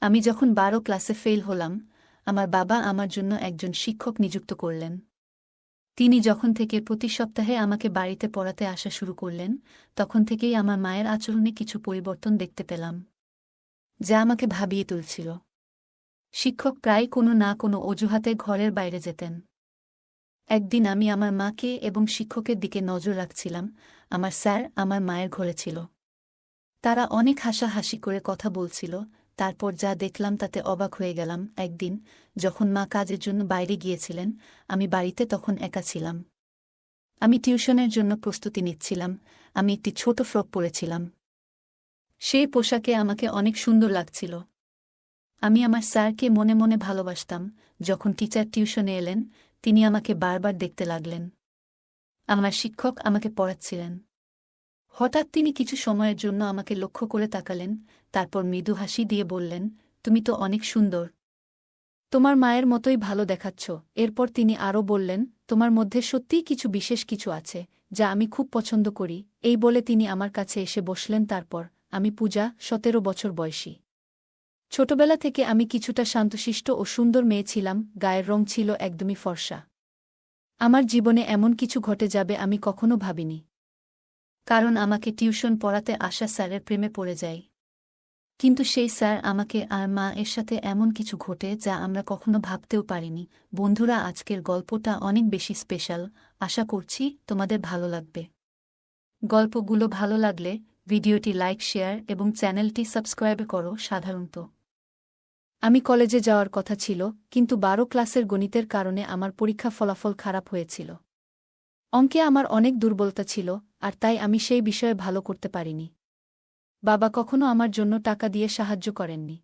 আমি যখন ১২ ক্লাসে ফেল হলাম, আমার বাবা আমার জন্য একজন শিক্ষক নিযুক্ত করলেন। তিনি যখন থেকে প্রতি সপ্তাহে আমাকে বাড়িতে পড়াতে আসা শুরু করলেন, তখন থেকেই আমার মায়ের আচরণে কিছু পরিবর্তন দেখতে পেলাম, যা আমাকে ভাবিয়ে তুলছিল। শিক্ষক প্রায় কোনো না কোনো অজুহাতে ঘরের বাইরে যেতেন। একদিন আমি আমার মাকে এবং শিক্ষকের দিকে নজর রাখছিলাম। আমার স্যার আমার মায়ের ঘরে ছিল। তারা অনেক হাসাহাসি করে কথা বলছিল। তারপর যা দেখলাম তাতে অবাক হয়ে গেলাম। একদিন যখন মা কাজের জন্য বাইরে গিয়েছিলেন, আমি বাড়িতে তখন একা ছিলাম। আমি টিউশনের জন্য প্রস্তুতি নিচ্ছিলাম। আমি একটি ছোট ফ্রক পরেছিলাম। সেই পোশাকে আমাকে অনেক সুন্দর লাগছিল। আমি আমার স্যারকে মনে মনে ভালোবাসতাম। যখন টিচার টিউশনে এলেন, তিনি আমাকে বারবার দেখতে লাগলেন। আমার শিক্ষক আমাকে পড়াচ্ছিলেন। হঠাৎ তিনি কিছু সময়ের জন্য আমাকে লক্ষ্য করে তাকালেন, তারপর মৃদু হাসি দিয়ে বললেন, তুমি তো অনেক সুন্দর। তোমার মায়ের মতোই ভালো দেখাচ্ছ। এরপর তিনি আরও বললেন, তোমার মধ্যে সত্যিই কিছু বিশেষ কিছু আছে, যা আমি খুব পছন্দ করি। এই বলে তিনি আমার কাছে এসে বসলেন। তারপর আমি পূজা, ১৭ বছর বয়সী। ছোটবেলা থেকে আমি কিছুটা শান্তশিষ্ট ও সুন্দর মেয়ে ছিলাম। গায়ের রং ছিল একদমই ফর্সা। আমার জীবনে এমন কিছু ঘটে যাবে আমি কখনো ভাবিনি। কারণ আমাকে টিউশন পড়াতে আসা স্যারের প্রেমে পড়ে যাই। কিন্তু সেই স্যার আমাকে আর মা এর সাথে এমন কিছু ঘটে যা আমরা কখনো ভাবতেও পারিনি। বন্ধুরা, আজকের গল্পটা অনেক বেশি স্পেশাল। আশা করছি তোমাদের ভালো লাগবে। গল্পগুলো ভালো লাগলে ভিডিওটি লাইক, শেয়ার এবং চ্যানেলটি সাবস্ক্রাইব করো। সাধারণত আমি কলেজে যাওয়ার কথা ছিল, কিন্তু ১২ ক্লাসের গণিতের কারণে আমার পরীক্ষা ফলাফল খারাপ হয়েছিল। অঙ্কে আমার অনেক দুর্বলতা ছিল, আর তাই আমি সেই বিষয়ে ভালো করতে পারিনি। বাবা কখনো আমার জন্য টাকা দিয়ে সাহায্য করেননি।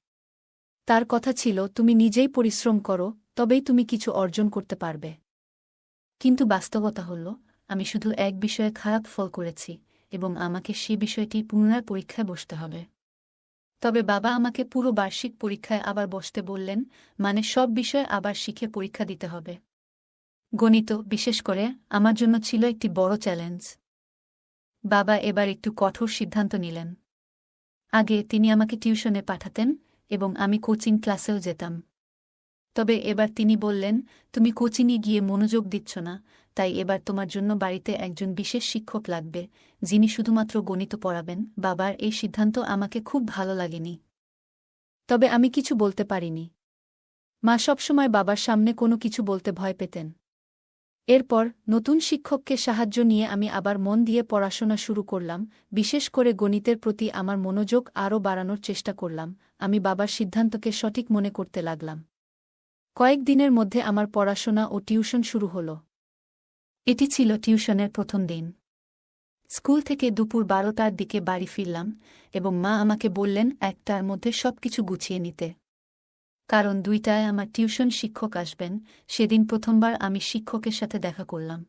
তার কথা ছিল, তুমি নিজেই পরিশ্রম করো, তবেই তুমি কিছু অর্জন করতে পারবে। কিন্তু বাস্তবতা হল, আমি শুধু এক বিষয়ে খারাপ ফল করেছি, এবং আমাকে সে বিষয়টি পুনরায় পরীক্ষায় বসতে হবে। তবে বাবা আমাকে পুরো বার্ষিক পরীক্ষায় আবার বসতে বললেন, মানে সব বিষয়ে আবার শিখে পরীক্ষা দিতে হবে। গণিত, বিশেষ করে, আমার জন্য ছিল একটি বড় চ্যালেঞ্জ। বাবা এবার একটু কঠোর সিদ্ধান্ত নিলেন। আগে তিনি আমাকে টিউশনে পাঠাতেন এবং আমি কোচিং ক্লাসেও যেতাম। তবে এবার তিনি বললেন, তুমি কোচিংয়ে গিয়ে মনোযোগ দিচ্ছ না, তাই এবার তোমার জন্য বাড়িতে একজন বিশেষ শিক্ষক লাগবে, যিনি শুধুমাত্র গণিত পড়াবেন। বাবার এই সিদ্ধান্ত আমাকে খুব ভালো লাগেনি। তবে আমি কিছু বলতে পারিনি। মা সবসময় বাবার সামনে কোনো কিছু বলতে ভয় পেতেন। এরপর নতুন শিক্ষককে সাহায্য নিয়ে আমি আবার মন দিয়ে পড়াশোনা শুরু করলাম। বিশেষ করে গণিতের প্রতি আমার মনোযোগ আরও বাড়ানোর চেষ্টা করলাম। আমি বাবার সিদ্ধান্তকে সঠিক মনে করতে লাগলাম। কয়েক দিনের মধ্যে আমার পড়াশোনা ও টিউশন শুরু হল। এটি ছিল টিউশনের প্রথম দিন। স্কুল থেকে দুপুর ১২টার দিকে বাড়ি ফিরলাম এবং মা আমাকে বললেন ১টার মধ্যে সবকিছু গুছিয়ে নিতে। কারণ ২টায় আমার টিউশন শিক্ষক আসবেন। সেদিন প্রথমবার আমি শিক্ষকের সাথে দেখা করলাম।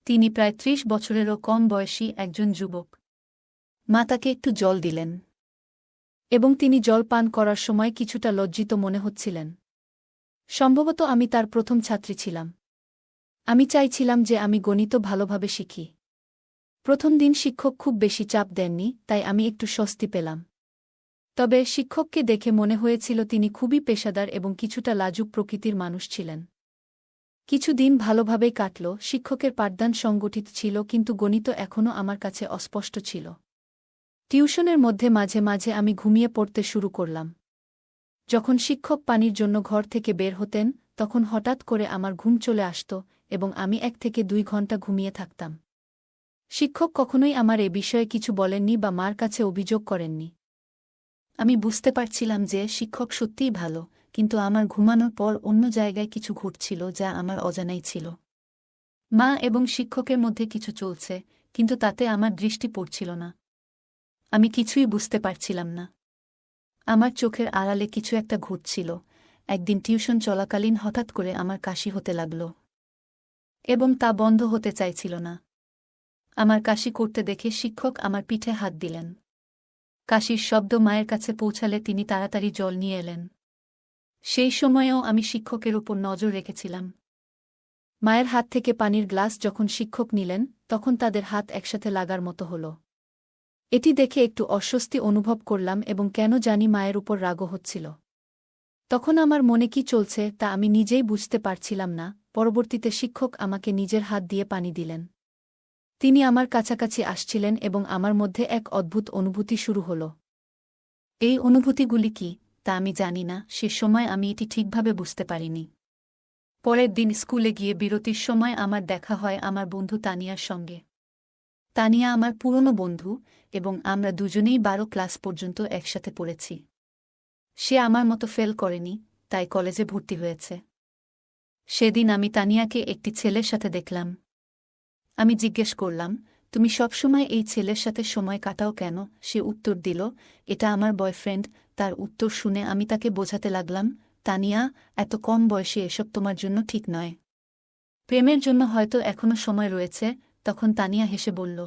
তিনি প্রায় ৩০ বছরেরও কম বয়সী একজন যুবক। মা তাকে একটু জল দিলেন এবং তিনি জল পান করার সময় কিছুটা লজ্জিত মনে হচ্ছিলেন। সম্ভবত আমি তার প্রথম ছাত্রী ছিলাম। আমি চাইছিলাম যে আমি গণিত ভালোভাবে শিখি। প্রথম দিন শিক্ষক খুব বেশি চাপ দেননি, তাই আমি একটু স্বস্তি পেলাম। তবে শিক্ষককে দেখে মনে হয়েছিল তিনি খুবই পেশাদার এবং কিছুটা লাজুক প্রকৃতির মানুষ ছিলেন। কিছু দিন ভালোভাবেই কাটল। শিক্ষকের পাঠদান সংগঠিত ছিল, কিন্তু গণিত এখনও আমার কাছে অস্পষ্ট ছিল। টিউশনের মধ্যে মাঝে মাঝে আমি ঘুমিয়ে পড়তে শুরু করলাম। যখন শিক্ষক পানির জন্য ঘর থেকে বের হতেন, তখন হঠাৎ করে আমার ঘুম চলে আসত এবং আমি ১ থেকে ২ ঘন্টা ঘুমিয়ে থাকতাম। শিক্ষক কখনোই আমার এ বিষয়ে কিছু বলেননি বা মার কাছে অভিযোগ করেননি। আমি বুঝতে পারছিলাম যে শিক্ষক সত্যিই ভালো, কিন্তু আমার ঘুমানোর পর অন্য জায়গায় কিছু ঘটছিল যা আমার অজানাই ছিল। মা এবং শিক্ষকের মধ্যে কিছু চলছে, কিন্তু তাতে আমার দৃষ্টি পড়ছিল না। আমি কিছুই বুঝতে পারছিলাম না। আমার চোখের আড়ালে কিছু একটা ঘটছিল। একদিন টিউশন চলাকালীন হঠাৎ করে আমার কাশি হতে লাগল এবং তা বন্ধ হতে চাইছিল না। আমার কাশি করতে দেখে শিক্ষক আমার পিঠে হাত দিলেন। কাশির শব্দ মায়ের কাছে পৌঁছালে তিনি তাড়াতাড়ি জল নিয়ে এলেন। সেই সময়েও আমি শিক্ষকের উপর নজর রেখেছিলাম। মায়ের হাত থেকে পানির গ্লাস যখন শিক্ষক নিলেন, তখন তাদের হাত একসাথে লাগার মতো হল। এটি দেখে একটু অস্বস্তি অনুভব করলাম এবং কেন জানি মায়ের উপর রাগও হচ্ছিল। তখন আমার মনে কি চলছে তা আমি নিজেই বুঝতে পারছিলাম না। পরবর্তীতে শিক্ষক আমাকে নিজের হাত দিয়ে পানি দিলেন। তিনি আমার কাছাকাছি আসছিলেন এবং আমার মধ্যে এক অদ্ভুত অনুভূতি শুরু হল। এই অনুভূতিগুলি কি তা আমি জানি না, সে সময় আমি এটি ঠিকভাবে বুঝতে পারিনি। পরের দিন স্কুলে গিয়ে বিরতির সময় আমার দেখা হয় আমার বন্ধু তানিয়ার সঙ্গে। তানিয়া আমার পুরনো বন্ধু এবং আমরা দুজনেই 12 ক্লাস পর্যন্ত একসাথে পড়েছি। সে আমার মতো ফেল করেনি, তাই কলেজে ভর্তি হয়েছে। সেদিন আমি তানিয়াকে একটি ছেলের সাথে দেখলাম। আমি জিজ্ঞেস করলাম, তুমি সবসময় এই ছেলের সাথে সময় কাটাও কেন? সে উত্তর দিল, এটা আমার বয়ফ্রেন্ড। তার উত্তর শুনে আমি তাকে বোঝাতে লাগলাম, তানিয়া, এত কম বয়সে এসব তোমার জন্য ঠিক নয়। প্রেমের জন্য হয়তো এখনো সময় রয়েছে। তখন তানিয়া হেসে বলল,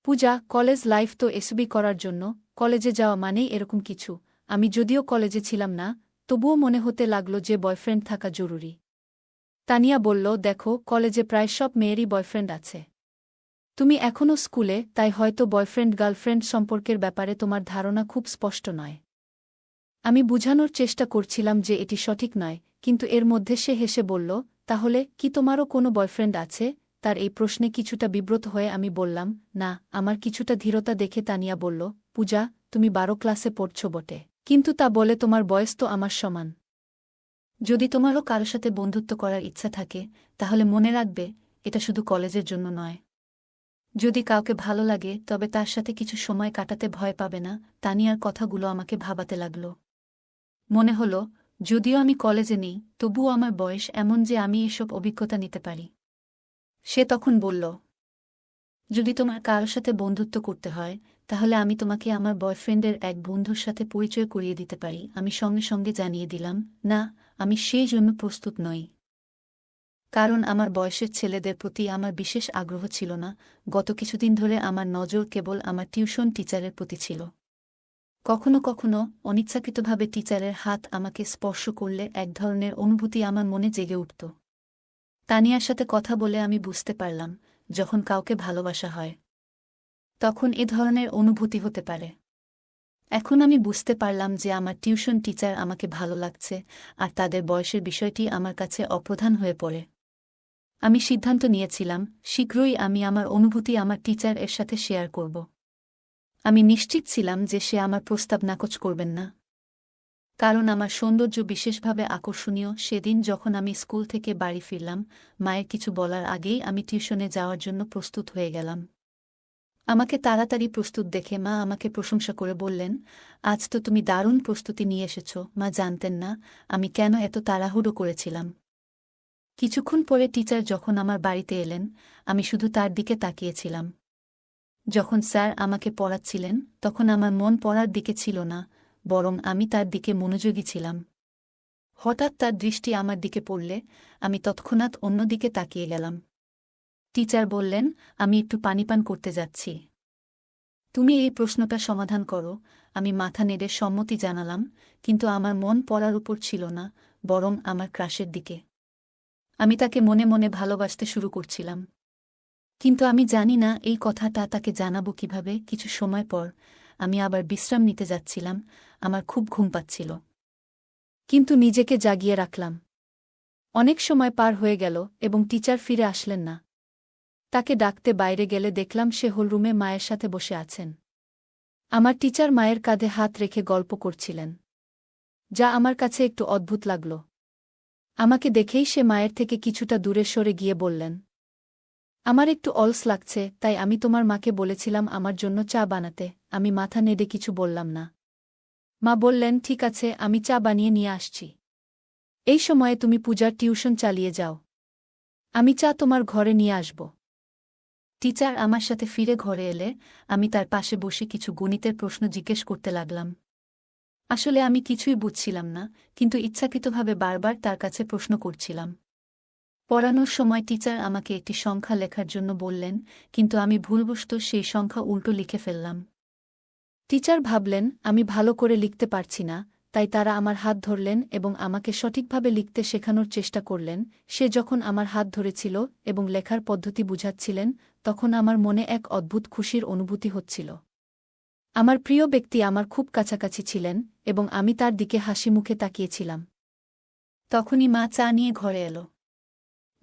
পূজা, কলেজ লাইফ তো এসবই করার জন্য। কলেজে যাওয়া মানেই এরকম কিছু। আমি যদিও কলেজে ছিলাম না, তবুও মনে হতে লাগল যে বয়ফ্রেন্ড থাকা জরুরি। তানিয়া বলল, দেখো, কলেজে প্রায় সব মেয়েরই বয়ফ্রেন্ড আছে। তুমি এখনও স্কুলে, তাই হয়তো বয়ফ্রেন্ড গার্লফ্রেন্ড সম্পর্কের ব্যাপারে তোমার ধারণা খুব স্পষ্ট নয়। আমি বুঝানোর চেষ্টা করছিলাম যে এটি সঠিক নয়, কিন্তু এর মধ্যে সে হেসে বলল, তাহলে কি তোমারও কোনো বয়ফ্রেন্ড আছে? তার এই প্রশ্নে কিছুটা বিব্রত হয়ে আমি বললাম, না। আমার কিছুটা ধীরতা দেখে তানিয়া বলল, পূজা, তুমি 12 ক্লাসে পড়ছ বটে, কিন্তু তা বলে তোমার বয়স তো আমার সমান। যদি তোমারও কারো সাথে বন্ধুত্ব করার ইচ্ছা থাকে, তাহলে মনে রাখবে, এটা শুধু কলেজের জন্য নয়। যদি কাউকে ভালো লাগে তবে তার সাথে কিছু সময় কাটাতে ভয় পাবে না। তানিয়ার কথাগুলো আমাকে ভাবাতে লাগল। মনে হল, যদিও আমি কলেজে নেই, তবুও আমার বয়স এমন যে আমি এসব অভিজ্ঞতা নিতে পারি। সে তখন বলল, যদি তোমার কারো সাথে বন্ধুত্ব করতে হয়, তাহলে আমি তোমাকে আমার বয়ফ্রেন্ডের এক বন্ধুর সাথে পরিচয় করিয়ে দিতে পারি। আমি সঙ্গে সঙ্গে জানিয়ে দিলাম, না, আমি সেই জন্য প্রস্তুত নই। কারণ আমার বয়সের ছেলেদের প্রতি আমার বিশেষ আগ্রহ ছিল না। গত কিছুদিন ধরে আমার নজর কেবল আমার টিউশন টিচারের প্রতি ছিল। কখনো কখনো অনিচ্ছাকৃতভাবে টিচারের হাত আমাকে স্পর্শ করলে এক ধরনের অনুভূতি আমার মনে জেগে উঠত। তানিয়ার সাথে কথা বলে আমি বুঝতে পারলাম, যখন কাউকে ভালোবাসা হয় তখন এ ধরনের অনুভূতি হতে পারে। এখন আমি বুঝতে পারলাম যে আমার টিউশন টিচার আমাকে ভালো লাগছে, আর তাদের বয়সের বিষয়টি আমার কাছে অপ্রধান হয়ে পড়ে। আমি সিদ্ধান্ত নিয়েছিলাম, শীঘ্রই আমি আমার অনুভূতি আমার টিচার এর সাথে শেয়ার করব। আমি নিশ্চিত ছিলাম যে সে আমার প্রস্তাব নাকচ করবেন না। কারণ আমার সৌন্দর্য বিশেষভাবে আকর্ষণীয়। সেদিন যখন আমি স্কুল থেকে বাড়ি ফিরলাম, মায়ের কিছু বলার আগেই আমি টিউশনে যাওয়ার জন্য প্রস্তুত হয়ে গেলাম। আমাকে তাড়াতাড়ি প্রস্তুত দেখে মা আমাকে প্রশংসা করে বললেন, আজ তো তুমি দারুণ প্রস্তুতি নিয়ে এসেছ। মা জানতেন না আমি কেন এত তাড়াহুড়ো করেছিলাম। কিছুক্ষণ পরে টিচার যখন আমার বাড়িতে এলেন, আমি শুধু তার দিকে তাকিয়েছিলাম। যখন স্যার আমাকে পড়াচ্ছিলেন, তখন আমার মন পড়ার দিকে ছিল না, বরং আমি তার দিকে মনোযোগী ছিলাম। হঠাৎ তার দৃষ্টি আমার দিকে পড়লে আমি তৎক্ষণাৎ অন্যদিকে তাকিয়ে গেলাম। টিচার বললেন, আমি একটু পানি পান করতে যাচ্ছি। তুমি এই প্রশ্নটা সমাধান করো। আমি মাথা নেড়ে সম্মতি জানালাম, কিন্তু আমার মন পড়ার উপর ছিল না, বরং আমার ক্রাশের দিকে। আমি তাকে মনে মনে ভালোবাসতে শুরু করছিলাম। কিন্তু আমি জানি না এই কথাটা তাকে জানাবো কিভাবে। কিছু সময় পর আমি আবার বিশ্রাম নিতে যাচ্ছিলাম। আমার খুব ঘুম পাচ্ছিল, কিন্তু নিজেকে জাগিয়ে রাখলাম। অনেক সময় পার হয়ে গেল এবং টিচার ফিরে আসলেন না। তাকে ডাকতে বাইরে গেলে দেখলাম সে হলরুমে মায়ের সাথে বসে আছেন। আমার টিচার মায়ের কাঁধে হাত রেখে গল্প করছিলেন, যা আমার কাছে একটু অদ্ভুত লাগল। আমাকে দেখেই সে মায়ের থেকে কিছুটা দূরে সরে গিয়ে বললেন, আমার একটু অলস লাগছে, তাই আমি তোমার মাকে বলেছিলাম আমার জন্য চা বানাতে। আমি মাথা নেড়ে কিছু বললাম না। মা বললেন, ঠিক আছে, আমি চা বানিয়ে নিয়ে আসছি। এই সময়ে তুমি পূজার টিউশন চালিয়ে যাও। আমি চা তোমার ঘরে নিয়ে আসব। টিচার আমার সাথে ফিরে ঘরে এলে আমি তার পাশে বসে কিছু গণিতের প্রশ্ন জিজ্ঞেস করতে লাগলাম। আসলে আমি কিছুই বুঝছিলাম না, কিন্তু ইচ্ছাকৃতভাবে বারবার তার কাছে প্রশ্ন করছিলাম। পড়ানোর সময় টিচার আমাকে একটি সংখ্যা লেখার জন্য বললেন, কিন্তু আমি ভুলবশত সেই সংখ্যা উল্টো লিখে ফেললাম। টিচার ভাবলেন আমি ভালো করে লিখতে পারছি না, তাই তারা আমার হাত ধরলেন এবং আমাকে সঠিকভাবে লিখতে শেখানোর চেষ্টা করলেন। সে যখন আমার হাত ধরেছিল এবং লেখার পদ্ধতি বুঝাচ্ছিলেন, তখন আমার মনে এক অদ্ভুত খুশির অনুভূতি হচ্ছিল। আমার প্রিয় ব্যক্তি আমার খুব কাছাকাছি ছিলেন এবং আমি তার দিকে হাসি মুখে তাকিয়েছিলাম। তখনই মা চা নিয়ে ঘরে এলো।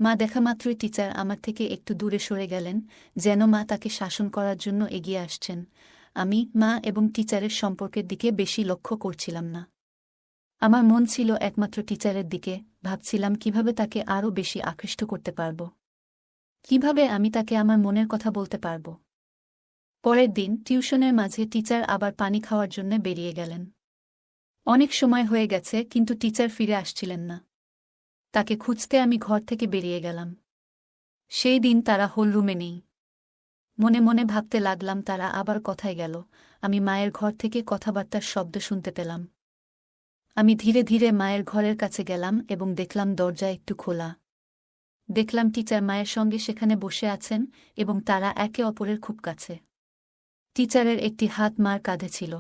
মা দেখামাত্রই টিচার আমার থেকে একটু দূরে সরে গেলেন, যেন মা তাকে শাসন করার জন্য এগিয়ে আসছেন। আমি মা এবং টিচারের সম্পর্কের দিকে বেশি লক্ষ্য করছিলাম না। আমার মন ছিল একমাত্র টিচারের দিকে, ভাবছিলাম কিভাবে তাকে আরও বেশি আকৃষ্ট করতে পারব, কিভাবে আমি তাকে আমার মনের কথা বলতে পারব। পরের দিন টিউশনের মাঝে টিচার আবার পানি খাওয়ার জন্য বেরিয়ে গেলেন। অনেক সময় হয়ে গেছে কিন্তু টিচার ফিরে আসছিলেন না। তাকে খুঁজতে আমি ঘর থেকে বেরিয়ে গেলাম। সেই দিন তারা হোল রুমে নেই। মনে মনে ভাবতে লাগলাম তারা আবার কোথায় গেল। আমি মায়ের ঘর থেকে কথাবার্তার শব্দ শুনতে পেলাম। আমি ধীরে ধীরে মায়ের ঘরের কাছে গেলাম এবং দেখলাম দরজা একটু খোলা। দেখলাম টিচার মায়ের সঙ্গে সেখানে বসে আছেন এবং তারা একে অপরের খুব কাছে। টিচারের একটি হাত মার কাঁধে ছিল।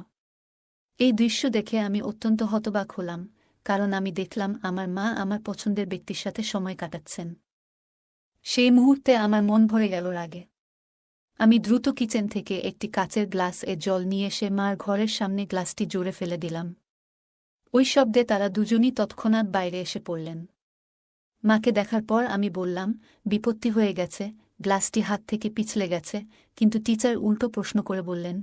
এই দৃশ্য দেখে আমি অত্যন্ত হতবাক হলাম, কারণ আমি দেখলাম আমার মা আমার পছন্দের ব্যক্তির সাথে সময় কাটাচ্ছেন। সেই মুহূর্তে আমার মন ভরে গেল রাগে। আমি দ্রুত কিচেন থেকে একটি কাচের গ্লাস জল নিয়ে এসে মার ঘরের সামনে গ্লাসটি জোরে ফেলে দিলাম। ওই শব্দে তারা দুজনই তৎক্ষণাৎ বাইরে এসে পড়লেন। মাকে দেখার পর আমি বললাম, বিপত্তি হয়ে গেছে, গ্লাসটি হাত থেকে পিছলে গেছে। কিন্তু টিচার উল্টো প্রশ্ন করে বললেন,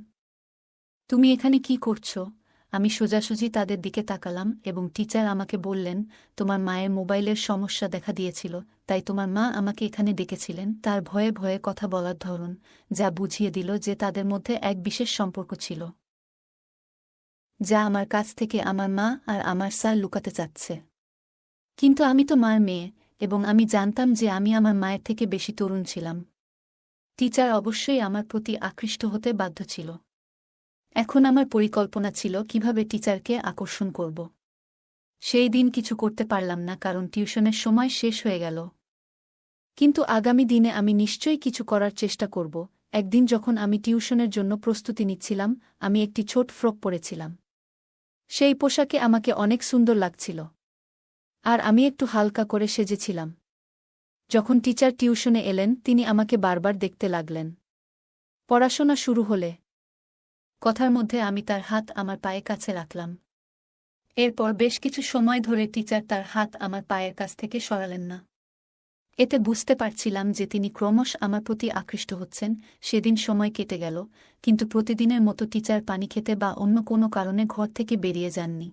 তুমি এখানে কি করছো? আমি সোজাসুজি তাদের দিকে তাকালাম এবং টিচার আমাকে বললেন, তোমার মায়ের মোবাইলের সমস্যা দেখা দিয়েছিল, তাই তোমার মা আমাকে এখানে ডেকেছিলেন। তার ভয়ে ভয়ে কথা বলার ধরন যা বুঝিয়ে দিল যে তাদের মধ্যে এক বিশেষ সম্পর্ক ছিল, যা আমার কাছ থেকে আমার মা আর আমার স্যার লুকাতে চাচ্ছে। কিন্তু আমি তো মার মেয়ে এবং আমি জানতাম যে আমি আমার মায়ের থেকে বেশি তরুণ ছিলাম। টিচার অবশ্যই আমার প্রতি আকৃষ্ট হতে বাধ্য ছিল। এখন আমার পরিকল্পনা ছিল কিভাবে টিচারকে আকর্ষণ করব। সেই দিন কিছু করতে পারলাম না কারণ টিউশনের সময় শেষ হয়ে গেল। কিন্তু আগামী দিনে আমি নিশ্চয়ই কিছু করার চেষ্টা করব। একদিন যখন আমি টিউশনের জন্য প্রস্তুতি নিচ্ছিলাম, আমি একটি ছোট ফ্রক পরেছিলাম। সেই পোশাকে আমাকে অনেক সুন্দর লাগছিল, আর আমি একটু হালকা করে সেজেছিলাম। যখন টিচার টিউশনে এলেন, তিনি আমাকে বারবার দেখতে লাগলেন। পড়াশোনা শুরু হলে কথার মধ্যে আমি তার হাত আমার পায়ের কাছে রাখলাম। এরপর বেশ কিছু সময় ধরে টিচার তার হাত আমার পায়ের কাছ থেকে সরালেন না। এতে বুঝতে পারছিলাম যে তিনি ক্রমশ আমার প্রতি আকৃষ্ট হচ্ছেন। সেদিন সময় কেটে গেল, কিন্তু প্রতিদিনের মতো টিচার পানি খেতে বা অন্য কোনো কারণে ঘর থেকে বেরিয়ে যাননি।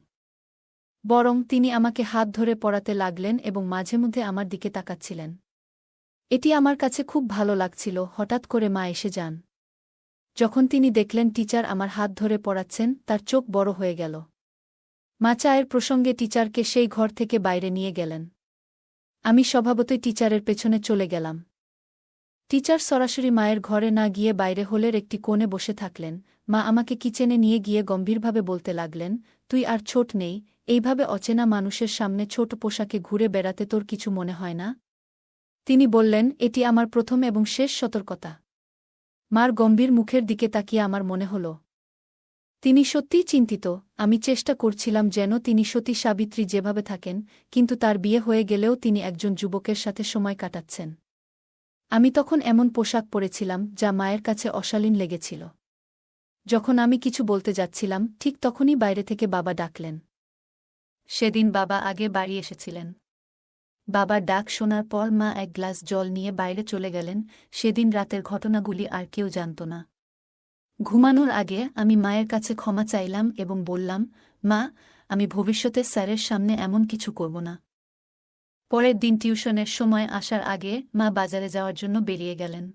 বরং তিনি আমাকে হাত ধরে পড়াতে লাগলেন এবং মাঝে মধ্যে আমার দিকে তাকাচ্ছিলেন। এটি আমার কাছে খুব ভালো লাগছিল। হঠাৎ করে মা এসে যান। যখন তিনি দেখলেন টিচার আমার হাত ধরে পড়াচ্ছেন, তার চোখ বড় হয়ে গেল। মা চায়ের প্রসঙ্গে টিচারকে সেই ঘর থেকে বাইরে নিয়ে গেলেন। আমি স্বভাবতই টিচারের পেছনে চলে গেলাম। টিচার সরাসরি মায়ের ঘরে না গিয়ে বাইরে হলের একটি কোণে বসে থাকলেন। মা আমাকে কিচেনে নিয়ে গিয়ে গম্ভীরভাবে বলতে লাগলেন, তুই আর ছোট নেই, এইভাবে অচেনা মানুষের সামনে ছোট পোশাকে ঘুরে বেড়াতে তোর কিছু মনে হয় না? তিনি বললেন, এটি আমার প্রথম এবং শেষ সতর্কতা। মার গম্ভীর মুখের দিকে তাকিয়ে আমার মনে হল তিনি সত্যিই চিন্তিত। আমি চেষ্টা করছিলাম যেন তিনি সতী সাবিত্রী যেভাবে থাকেন, কিন্তু তার বিয়ে হয়ে গেলেও তিনি একজন যুবকের সাথে সময় কাটাচ্ছেন। আমি তখন এমন পোশাক পরেছিলাম যা মায়ের কাছে অশালীন লেগেছিল। যখন আমি কিছু বলতে যাচ্ছিলাম, ঠিক তখনই বাইরে থেকে বাবা ডাকলেন। সেদিন বাবা আগে বাড়ি এসেছিলেন। বাবার ডাক শোনার পর মা এক গ্লাস জল নিয়ে বাইরে চলে গেলেন। সেদিন রাতের ঘটনাগুলি আর কেউ জানত না। ঘুমানোর আগে আমি মায়ের কাছে ক্ষমা চাইলাম এবং বললাম, মা, আমি ভবিষ্যতে স্যারের সামনে এমন কিছু করব না। পরের দিন টিউশনের সময় আসার আগে মা বাজারে যাওয়ার জন্য বেরিয়ে গেলেন।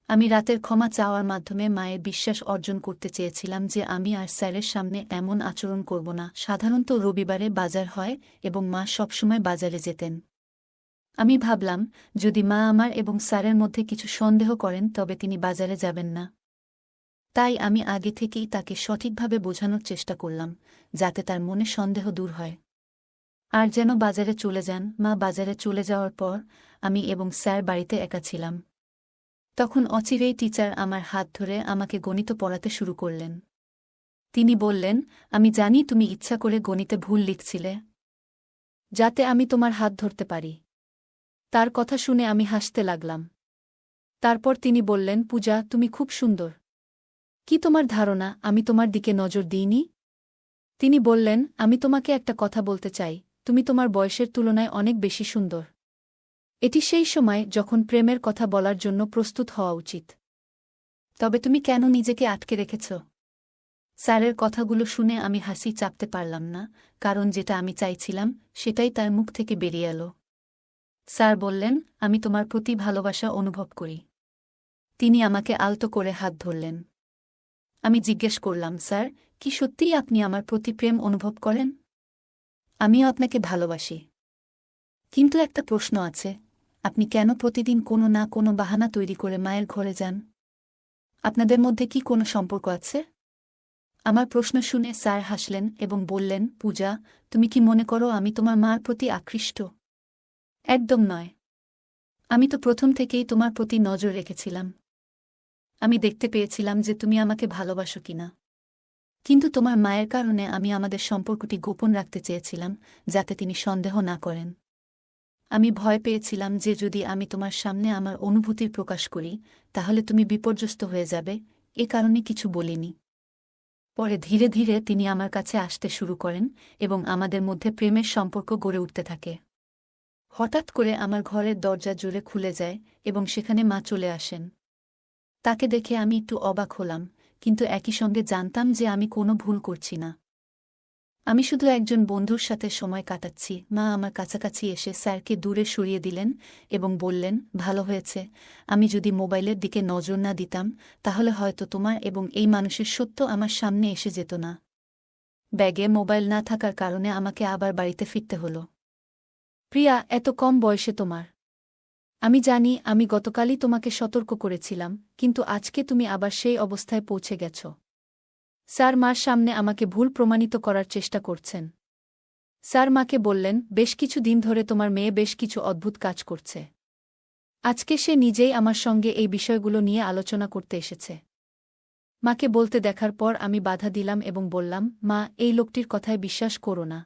আমি রাতের ক্ষমা চাওয়ার মাধ্যমে মায়ের বিশ্বাস অর্জন করতে চেয়েছিলাম যে আমি আর স্যারের সামনে এমন আচরণ করব না। সাধারণত রবিবারে বাজার হয় এবং মা সবসময় বাজারে যেতেন। আমি ভাবলাম, যদি মা আমার এবং স্যারের মধ্যে কিছু সন্দেহ করেন তবে তিনি বাজারে যাবেন না। তাই আমি আগে থেকেই তাকে সঠিকভাবে বোঝানোর চেষ্টা করলাম, যাতে তার মনে সন্দেহ দূর হয়। আর যেন বাজারে চলে যান। মা বাজারে চলে যাওয়ার পর আমি এবং স্যার বাড়িতে একা ছিলাম। তখন অচিরেই টিচার আমার হাত ধরে আমাকে গণিত পড়াতে শুরু করলেন। তিনি বললেন, আমি জানি তুমি ইচ্ছা করে গণিতে ভুল লিখছিলে, যাতে আমি তোমার হাত ধরতে পারি। তার কথা শুনে আমি হাসতে লাগলাম। তারপর তিনি বললেন, পূজা, তুমি খুব সুন্দর, কি তোমার ধারণা আমি তোমার দিকে নজর দিইনি? তিনি বললেন, আমি তোমাকে একটা কথা বলতে চাই, তুমি তোমার বয়সের তুলনায় অনেক বেশি সুন্দর। এটি সেই সময় যখন প্রেমের কথা বলার জন্য প্রস্তুত হওয়া উচিত। তবে তুমি কেন নিজেকে আটকে রেখেছ? স্যারের কথাগুলো শুনে আমি হাসি চাপতে পারলাম না, কারণ যেটা আমি চাইছিলাম সেটাই তার মুখ থেকে বেরিয়ে এলো। স্যার বললেন, আমি তোমার প্রতি ভালোবাসা অনুভব করি। তিনি আমাকে আলতো করে হাত ধরলেন। আমি জিজ্ঞেস করলাম, স্যার, কি সত্যিই আপনি আমার প্রতি প্রেম অনুভব করেন? আমিও আপনাকে ভালোবাসি। কিন্তু একটা প্রশ্ন আছে, আপনি কেন প্রতিদিন কোনো না কোনো বাহানা তৈরি করে মায়ের ঘরে যান? আপনাদের মধ্যে কি কোনো সম্পর্ক আছে? আমার প্রশ্ন শুনে স্যার হাসলেন এবং বললেন, পূজা, তুমি কি মনে করো আমি তোমার মার প্রতি আকৃষ্ট? একদম নয়। আমি তো প্রথম থেকেই তোমার প্রতি নজর রেখেছিলাম। আমি দেখতে পেয়েছিলাম যে তুমি আমাকে ভালোবাসো কিনা। কিন্তু তোমার মায়ের কারণে আমি আমাদের সম্পর্কটি গোপন রাখতে চেয়েছিলাম, যাতে তিনি সন্দেহ না করেন। আমি ভয় পেয়েছিলাম যে যদি আমি তোমার সামনে আমার অনুভূতির প্রকাশ করি, তাহলে তুমি বিপর্যস্ত হয়ে যাবে, এ কারণে কিছু বলিনি। পরে ধীরে ধীরে তিনি আমার কাছে আসতে শুরু করেন এবং আমাদের মধ্যে প্রেমের সম্পর্ক গড়ে উঠতে থাকে। হঠাৎ করে আমার ঘরের দরজা জোরে খুলে যায় এবং সেখানে মা চলে আসেন। তাকে দেখে আমি একটু অবাক হলাম, কিন্তু একই সঙ্গে জানতাম যে আমি কোনো ভুল করছি না। আমি শুধু একজন বন্ধুর সাথে সময় কাটাচ্ছি। মা আমার কাছাকাছি এসে স্যারকে দূরে সরিয়ে দিলেন এবং বললেন, ভালো হয়েছে, আমি যদি মোবাইলের দিকে নজর না দিতাম তাহলে হয়তো তোমার এবং এই মানুষের সত্য আমার সামনে এসে যেত না। ব্যাগে মোবাইল না থাকার কারণে আমাকে আবার বাড়িতে ফিরতে হলো। প্রিয়া, এত কম বয়সে তোমার। আমি জানি আমি গতকালই তোমাকে সতর্ক করেছিলাম, কিন্তু আজকে তুমি আবার সেই অবস্থায় পৌঁছে গেছ। স্যার মার সামনে আমাকে ভুল প্রমাণিত করার চেষ্টা করছেন। স্যার মাকে বললেন, বেশ কিছু দিন ধরে তোমার মেয়ে বেশ কিছু অদ্ভুত কাজ করছে। আজকে সে নিজেই আমার সঙ্গে এই বিষয়গুলো নিয়ে আলোচনা করতে এসেছে। মাকে বলতে দেখার পর আমি বাধা দিলাম এবং বললাম, মা, এই লোকটির কথায় বিশ্বাস করো না।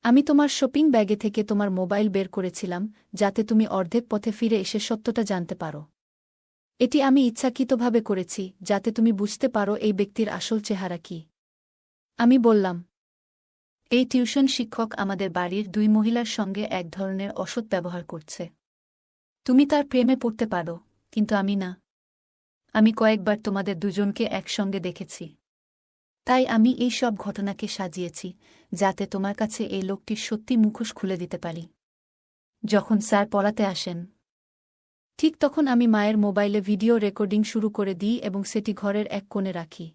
আমি তোমার শপিং ব্যাগে থেকে তোমার মোবাইল বের করেছিলাম, যাতে তুমি অর্ধেক পথে ফিরে এসে সত্যটা জানতে পারো। এটি আমি ইচ্ছাকৃতভাবে করেছি, যাতে তুমি বুঝতে পারো এই ব্যক্তির আসল চেহারা কি। আমি বললাম, এই টিউশন শিক্ষক আমাদের বাড়ির 2 মহিলার সঙ্গে এক ধরনের অসৎ ব্যবহার করছে। তুমি তার প্রেমে পড়তে পারো, কিন্তু আমি না। আমি কয়েকবার তোমাদের দুজনকে একসঙ্গে দেখেছি। তাই আমি এই সব ঘটনাকে সাজিয়েছি, যাতে তোমার কাছে এই লোকটির সত্যি মুখোশ খুলে দিতে পারি। যখন স্যার পড়াতে আসেন, ঠিক তখন আমি মায়ের মোবাইলে ভিডিও রেকর্ডিং শুরু করে দিই এবং সেটি ঘরের এক কোণে রাখি।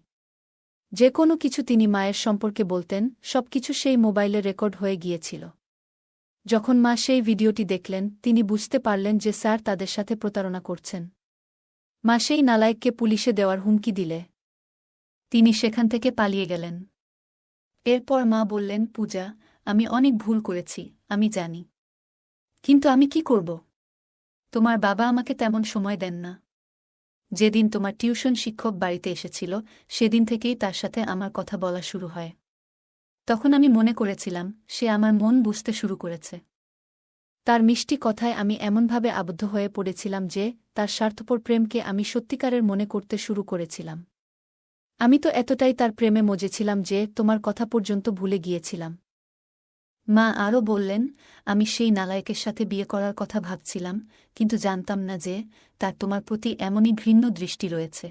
যে কোনো কিছু তিনি মায়ের সম্পর্কে বলতেন, সবকিছু সেই মোবাইলে রেকর্ড হয়ে গিয়েছিল। যখন মা সেই ভিডিওটি দেখলেন, তিনি বুঝতে পারলেন যে স্যার তাদের সাথে প্রতারণা করছেন। মা সেই নালায়েককে পুলিশে দেওয়ার হুমকি দিলে তিনি সেখান থেকে পালিয়ে গেলেন। এরপর মা বললেন, পূজা, আমি অনেক ভুল করেছি, আমি জানি। কিন্তু আমি কি করব? তোমার বাবা আমাকে তেমন সময় দেন না। যেদিন তোমার টিউশন শিক্ষক বাড়িতে এসেছিল, সেদিন থেকেই তার সাথে আমার কথা বলা শুরু হয়। তখন আমি মনে করেছিলাম সে আমার মন বুঝতে শুরু করেছে। তার মিষ্টি কথায় আমি এমনভাবে আবদ্ধ হয়ে পড়েছিলাম যে তার স্বার্থপর প্রেমকে আমি সত্যিকারের মনে করতে শুরু করেছিলাম। আমি তো এতটাই তার প্রেমে মজেছিলাম যে তোমার কথা পর্যন্ত ভুলে গিয়েছিলাম। মা আরও বললেন, আমি সেই নালায়েকের সাথে বিয়ে করার কথা ভাবছিলাম, কিন্তু জানতাম না যে তার তোমার প্রতি এমনই ঘৃণ্য দৃষ্টি রয়েছে।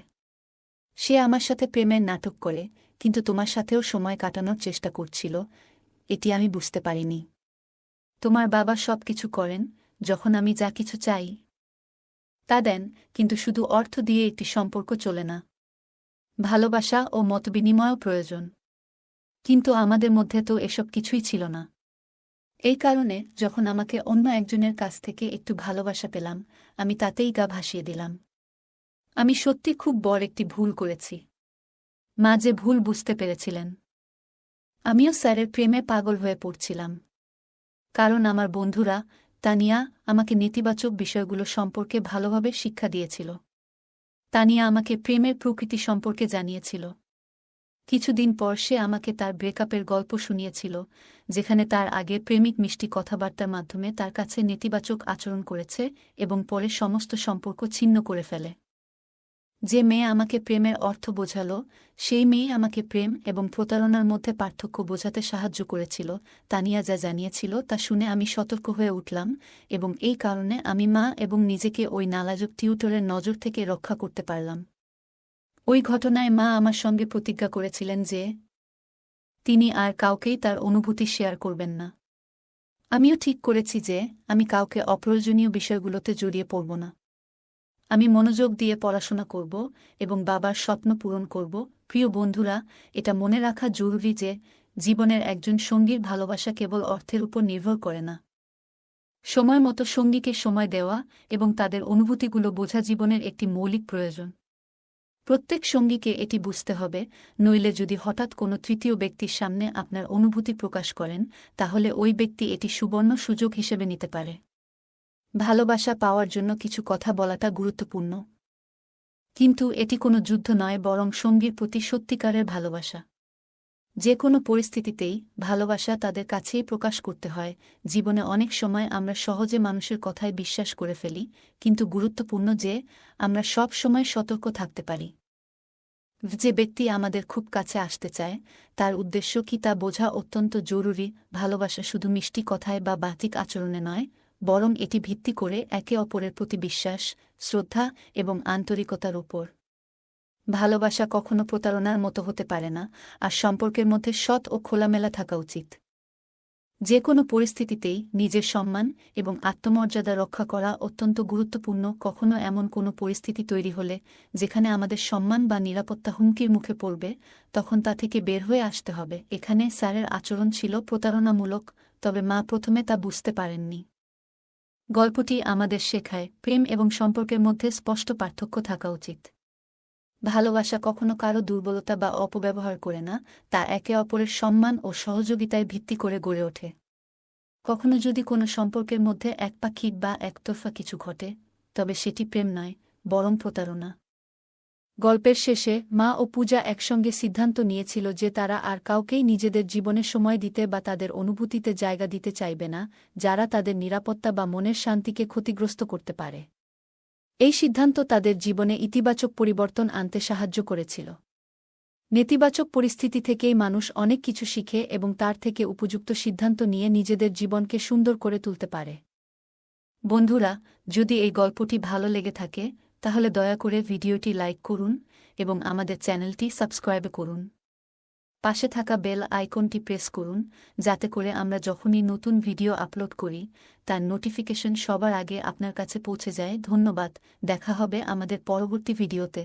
সে আমার সাথে প্রেমের নাটক করে, কিন্তু তোমার সাথেও সময় কাটানোর চেষ্টা করছিল, এটি আমি বুঝতে পারিনি। তোমার বাবা সব কিছু করেন, যখন আমি যা কিছু চাই তা দেন, কিন্তু শুধু অর্থ দিয়ে একটি সম্পর্ক চলে না। ভালোবাসা ও মতবিনিময়ও প্রয়োজন। কিন্তু আমাদের মধ্যে তো এসব কিছুই ছিল না। এই কারণে যখন আমাকে অন্য একজনের কাছ থেকে একটু ভালোবাসা পেলাম, আমি তাতেই গা ভাসিয়ে দিলাম। আমি সত্যি খুব বড় একটি ভুল করেছি। মা যে ভুল বুঝতে পেরেছিলেন। আমিও স্যারের প্রেমে পাগল হয়ে পড়ছিলাম। কারণ আমার বন্ধুরা, তানিয়া, আমাকে নেতিবাচক বিষয়গুলো সম্পর্কে ভালোভাবে শিক্ষা দিয়েছিল। তানিয়া আমাকে প্রেমের প্রকৃতি সম্পর্কে জানিয়েছিল। কিছুদিন পর সে আমাকে তার ব্রেকআপের গল্প শুনিয়েছিল, যেখানে তার আগে প্রেমিক মিষ্টি কথাবার্তার মাধ্যমে তার কাছে নেতিবাচক আচরণ করেছে এবং পরে সমস্ত সম্পর্ক ছিন্ন করে ফেলে। যে মেয়ে আমাকে প্রেমের অর্থ বোঝাল, সেই মেয়ে আমাকে প্রেম এবং প্রতারণার মধ্যে পার্থক্য বোঝাতে সাহায্য করেছিল। তানিয়া যা জানিয়েছিল তা শুনে আমি সতর্ক হয়ে উঠলাম, এবং এই কারণে আমি মা এবং নিজেকে ওই নালাজক টিউটরের নজর থেকে রক্ষা করতে পারলাম। ওই ঘটনায় মা আমার সঙ্গে প্রতিজ্ঞা করেছিলেন যে তিনি আর কাউকেই তার অনুভূতি শেয়ার করবেন না। আমিও ঠিক করেছি যে আমি কাউকে অপ্রয়োজনীয় বিষয়গুলোতে জড়িয়ে পড়ব না। আমি মনোযোগ দিয়ে পড়াশোনা করব এবং বাবার স্বপ্ন পূরণ করব। প্রিয় বন্ধুরা, এটা মনে রাখা জরুরি যে জীবনের একজন সঙ্গীর ভালোবাসা কেবল অর্থের উপর নির্ভর করে না। সময় মতো সঙ্গীকে সময় দেওয়া এবং তাদের অনুভূতিগুলো বোঝা জীবনের একটি মৌলিক প্রয়োজন। প্রত্যেক সঙ্গীকে এটি বুঝতে হবে, নইলে যদি হঠাৎ কোনো তৃতীয় ব্যক্তির সামনে আপনার অনুভূতি প্রকাশ করেন, তাহলে ওই ব্যক্তি এটি সুবর্ণ সুযোগ হিসেবে নিতে পারে। ভালোবাসা পাওয়ার জন্য কিছু কথা বলাটা গুরুত্বপূর্ণ, কিন্তু এটি কোনো যুদ্ধ নয়, বরং সঙ্গীর প্রতি সত্যিকারের ভালোবাসা। যে কোনো পরিস্থিতিতেই ভালোবাসা তাদের কাছেই প্রকাশ করতে হয়। জীবনে অনেক সময় আমরা সহজে মানুষের কথায় বিশ্বাস করে ফেলি, কিন্তু গুরুত্বপূর্ণ যে আমরা সব সময় সতর্ক থাকতে পারি। যে ব্যক্তি আমাদের খুব কাছে আসতে চায়, তার উদ্দেশ্য কি তা বোঝা অত্যন্ত জরুরি। ভালোবাসা শুধু মিষ্টি কথায় বা বাহ্যিক আচরণে নয়, বরং এটি ভিত্তি করে একে অপরের প্রতি বিশ্বাস, শ্রদ্ধা এবং আন্তরিকতার উপর। ভালোবাসা কখনো প্রতারণার মতো হতে পারে না, আর সম্পর্কের মধ্যে সৎ ও খোলামেলা থাকা উচিত। যে কোনো পরিস্থিতিতেই নিজের সম্মান এবং আত্মমর্যাদা রক্ষা করা অত্যন্ত গুরুত্বপূর্ণ। কখনো এমন কোনো পরিস্থিতি তৈরি হলে যেখানে আমাদের সম্মান বা নিরাপত্তা হুমকির মুখে পড়বে, তখন তা থেকে বের হয়ে আসতে হবে। এখানে স্যারের আচরণ ছিল প্রতারণামূলক, তবে মা প্রথমে তা বুঝতে পারেননি। গল্পটি আমাদের শেখায় প্রেম এবং সম্পর্কের মধ্যে স্পষ্ট পার্থক্য থাকা উচিত। ভালোবাসা কখনো কারো দুর্বলতা বা অপব্যবহার করে না, তা একে অপরের সম্মান ও সহযোগিতায় ভিত্তি করে গড়ে ওঠে। কখনো যদি কোনো সম্পর্কের মধ্যে একপাক্ষিক বা একতরফা কিছু ঘটে, তবে সেটি প্রেম নয়, বরং প্রতারণা। গল্পের শেষে মা ও পূজা একসঙ্গে সিদ্ধান্ত নিয়েছিল যে তারা আর কাউকেই নিজেদের জীবনে সময় দিতে বা তাদের অনুভূতিতে জায়গা দিতে চাইবে না, যারা তাদের নিরাপত্তা বা মনের শান্তিকে ক্ষতিগ্রস্ত করতে পারে। এই সিদ্ধান্ত তাদের জীবনে ইতিবাচক পরিবর্তন আনতে সাহায্য করেছিল। নেতিবাচক পরিস্থিতি থেকেই মানুষ অনেক কিছু শিখে এবং তার থেকে উপযুক্ত সিদ্ধান্ত নিয়ে নিজেদের জীবনকে সুন্দর করে তুলতে পারে। বন্ধুরা, যদি এই গল্পটি ভালো লেগে থাকে, তাহলে দয়া করে ভিডিওটি লাইক করুন এবং আমাদের চ্যানেলটি সাবস্ক্রাইব করুন। পাশে থাকা বেল আইকনটি প্রেস করুন, যাতে করে আমরা যখনই নতুন ভিডিও আপলোড করি, তার নোটিফিকেশন সবার আগে আপনার কাছে পৌঁছে যায়। ধন্যবাদ। দেখা হবে আমাদের পরবর্তী ভিডিওতে।